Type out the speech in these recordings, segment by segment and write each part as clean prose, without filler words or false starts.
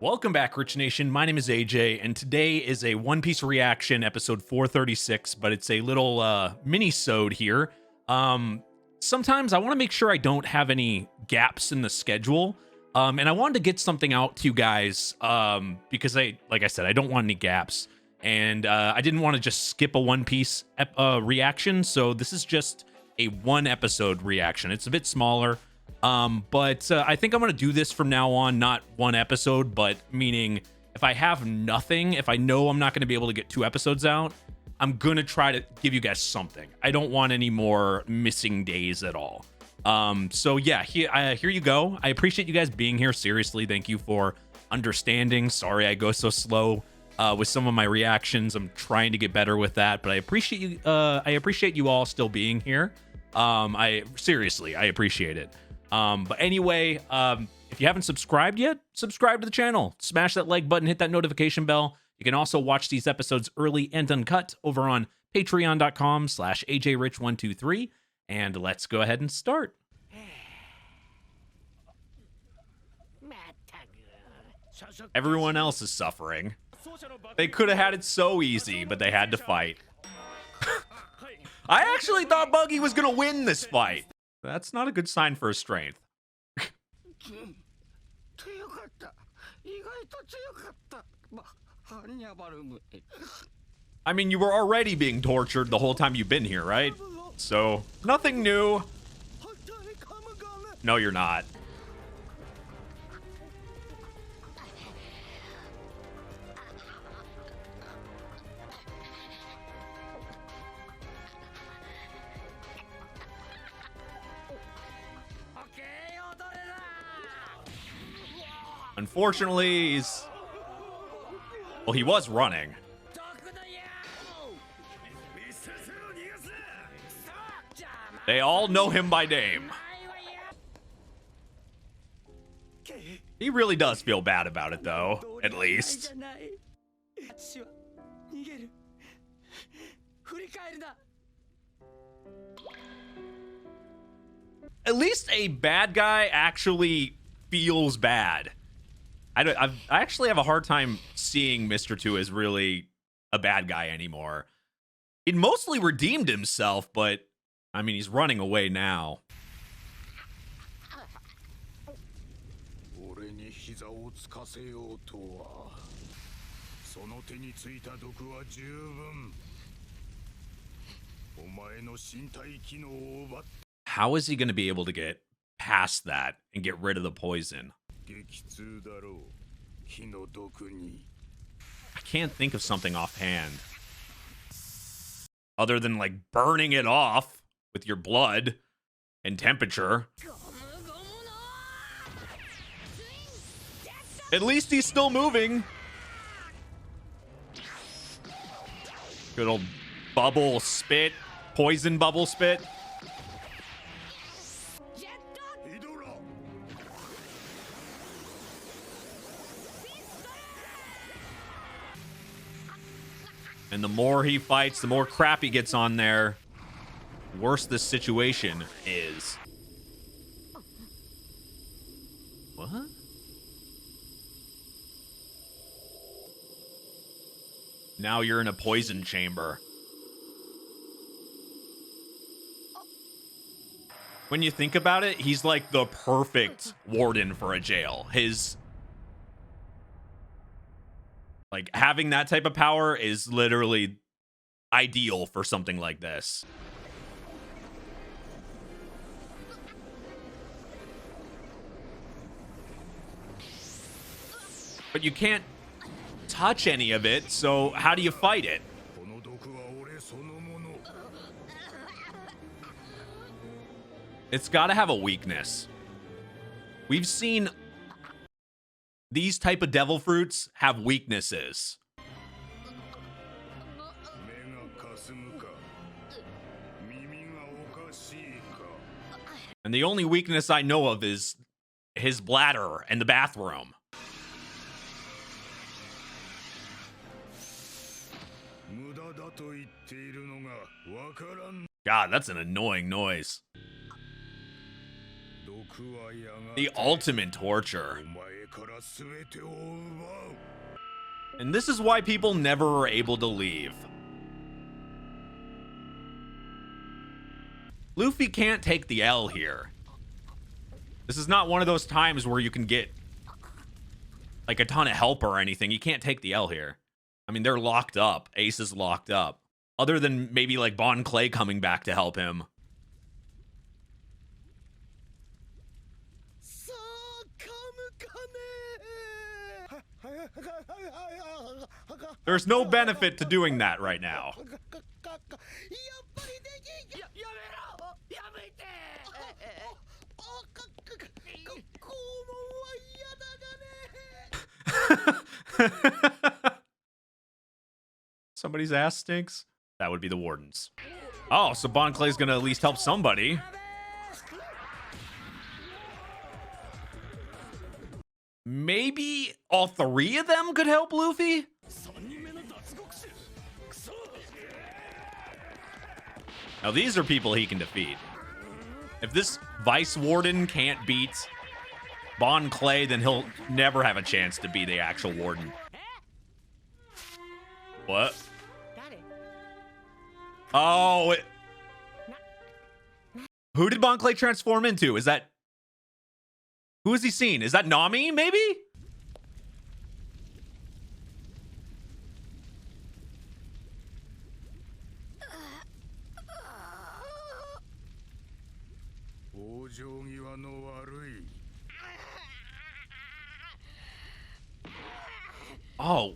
Welcome back, Rich Nation. My name is AJ, and today is a One Piece reaction, episode 436, but it's a little mini-sode here. Sometimes I want to make sure I don't have any gaps in the schedule, and I wanted to get something out to you guys because like I said, I don't want any gaps, and I didn't want to just skip a One Piece reaction, so this is just a one-episode reaction. It's a bit smaller. But I think I'm going to do this from now on, not one episode, but meaning if I have nothing, if I know I'm not going to be able to get 2 episodes out, I'm going to try to give you guys something. I don't want any more missing days at all. So yeah, here you go. I appreciate you guys being here. Seriously, thank you for understanding. Sorry I go so slow with some of my reactions. I'm trying to get better with that, but I appreciate you. I appreciate you all still being here. Seriously, I appreciate it. But anyway, if you haven't subscribed yet, subscribe to the channel, smash that like button, hit that notification bell. You can also watch these episodes early and uncut over on patreon.com/ajrich123. And let's go ahead and start. Everyone else is suffering. They could have had it so easy, but they had to fight. I actually thought Buggy was gonna win this fight. That's not a good sign for his strength. I mean, you were already being tortured the whole time you've been here, right? So, nothing new. No, you're not. Unfortunately, well, he was running. They all know him by name. He really does feel bad about it, though, at least. At least a bad guy actually feels bad. I actually have a hard time seeing Mr. 2 as really a bad guy anymore. He mostly redeemed himself, but I mean, he's running away now. How is he going to be able to get past that and get rid of the poison? I can't think of something offhand. Other than, like, burning it off with your blood and temperature. At least he's still moving. Good old bubble spit. Poison bubble spit. And the more he fights, the more crap he gets on there, the worse this situation is. What? Now you're in a poison chamber. When you think about it, he's like the perfect warden for a jail. Like, having that type of power is literally ideal for something like this. But you can't touch any of it, so how do you fight it? It's got to have a weakness. We've seen these type of devil fruits have weaknesses. And the only weakness I know of is his bladder and the bathroom. God, that's an annoying noise. The ultimate torture. And this is why people never are able to leave. Luffy can't take the L here. This is not one of those times where you can get like a ton of help or anything. You can't take the L here. I mean, they're locked up. Ace is locked up. Other than maybe like Bon Clay coming back to help him. There's no benefit to doing that right now. Somebody's ass stinks? That would be the warden's. Oh, so Bon Clay's gonna at least help somebody. Maybe all three of them could help Luffy? Now these are people he can defeat. If this Vice Warden can't beat Bon Clay, then he'll never have a chance to be the actual Warden. What? Oh, who did Bon Clay transform into? Is that... Who has he seen? Is that Nami, maybe? Oh.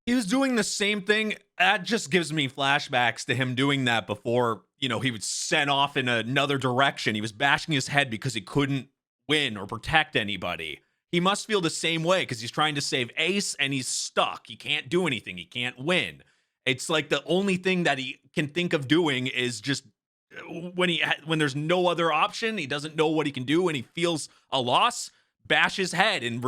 He was doing the same thing. That just gives me flashbacks to him doing that before, you know, he was sent off in another direction. He was bashing his head because he couldn't win or protect anybody. He must feel the same way because he's trying to save Ace and he's stuck. He can't do anything. He can't win. It's like the only thing that he can think of doing is just when there's no other option, he doesn't know what he can do and he feels a loss, bash his head and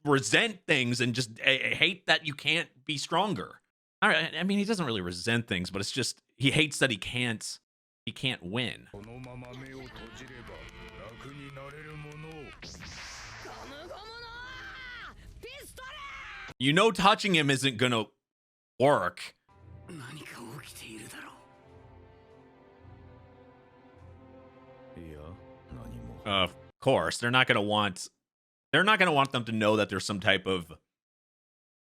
resent things and just hate that you can't be stronger. All right, I mean, he doesn't really resent things, but it's just he hates that he can't win. You know, touching him isn't gonna work. Of course, they're not gonna want them to know that there's some type of,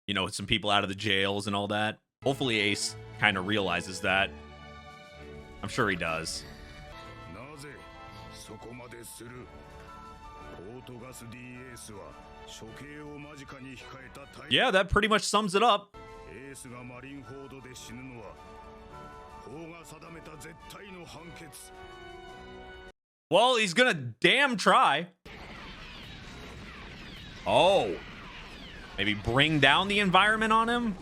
you know, some people out of the jails and all that. Hopefully Ace kind of realizes that. I'm sure he does. Yeah, that pretty much sums it up. Well, he's gonna damn try. Oh. Maybe bring down the environment on him?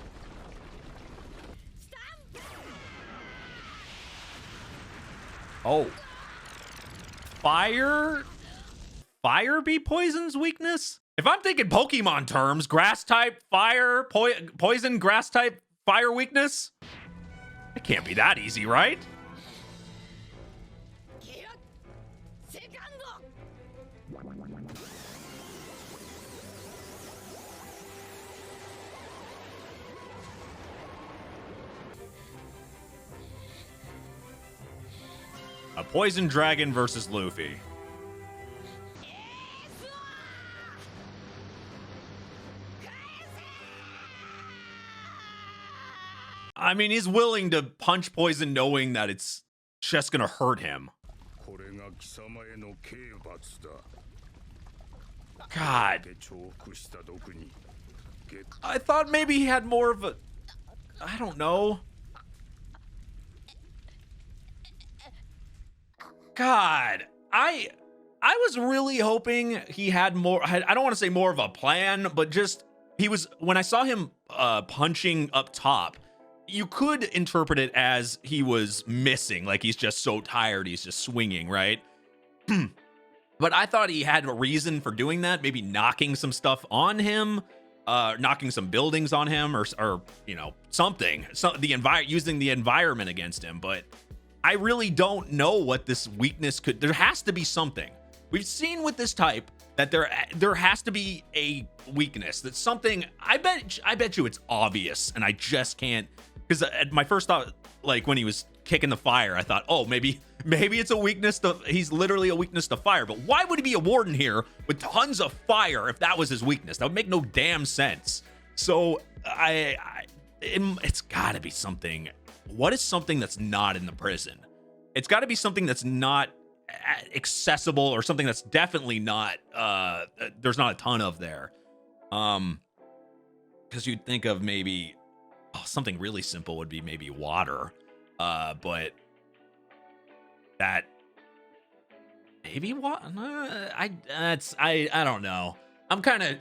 Oh. Fire be Poison's weakness? If I'm thinking Pokemon terms, grass type, fire, poison, grass type, fire weakness? It can't be that easy, right? A poison dragon versus Luffy. I mean, he's willing to punch poison knowing that it's just gonna hurt him. God. I thought maybe he had more of a... I don't know. God, I was really hoping he had more. I don't want to say more of a plan, but just when I saw him punching up top, you could interpret it as he was missing, like he's just so tired, he's just swinging, right? But I thought he had a reason for doing that, maybe knocking some stuff on him, knocking some buildings on him, or you know, something. So using the environment against him, but I really don't know what this weakness could. There has to be something. We've seen with this type that there has to be a weakness. That's something. I bet you it's obvious, and I just can't. Because my first thought, like when he was kicking the fire, I thought, oh, maybe it's a weakness to. He's literally a weakness to fire. But why would he be a warden here with tons of fire if that was his weakness? That would make no damn sense. So it's got to be something. What is something that's not in the prison? It's got to be something that's not accessible, or something that's definitely not there's not a ton of there. Because you'd think of maybe something really simple would be maybe water, but that maybe what I don't know. I'm kind of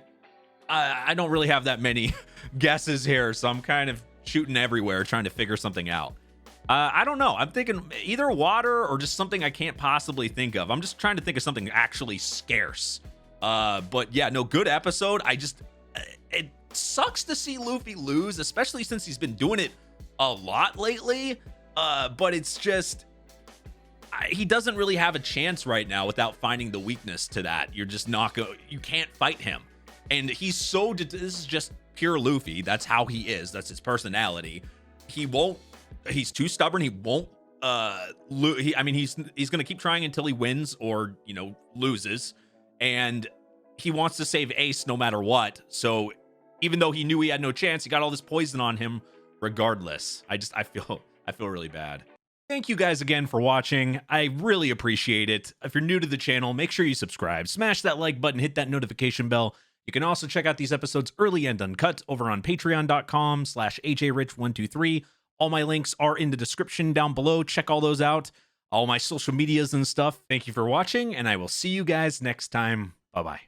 I don't really have that many guesses here, so I'm kind of shooting everywhere trying to figure something out. I don't know. I'm thinking either water or just something I can't possibly think of. I'm just trying to think of something actually scarce. But yeah, no, good episode. It sucks to see Luffy lose, especially since he's been doing it a lot lately. But it's just he doesn't really have a chance right now without finding the weakness to that. You're just not you can't fight him. And he's so this is just pure Luffy. That's how he is. That's his personality. He's too stubborn. He won't he's gonna keep trying until he wins or loses, and he wants to save Ace no matter what. So even though he knew he had no chance, he got all this poison on him regardless. I feel really bad. Thank you guys again for watching. I really appreciate it. If you're new to the channel, make sure you subscribe, smash that like button, hit that notification bell. You can also check out these episodes early and uncut over on patreon.com/ajrich123. All my links are in the description down below. Check all those out. All my social medias and stuff. Thank you for watching, and I will see you guys next time. Bye-bye.